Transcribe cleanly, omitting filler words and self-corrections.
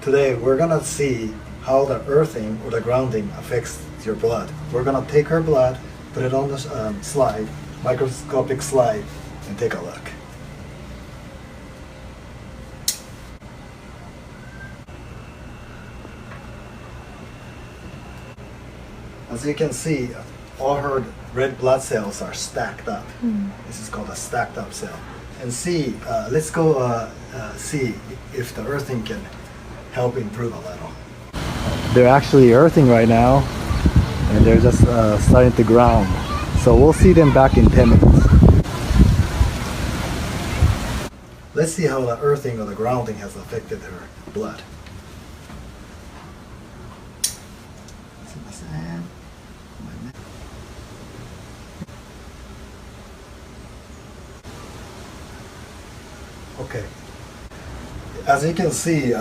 Today we're gonna see how the earthing or the grounding affects your blood. We're gonna take her blood, put it on the slide, microscopic slide, and take a look. As you can see, all her red blood cells are stacked up. This is called a stacked up cell. And see, let's go see if the earthing can help improve a little. They're actually earthing right now, and they're just starting to ground. So we'll see them back in 10 minutes. Let's see how the earthing or the grounding has affected her blood. Okay. As you can see,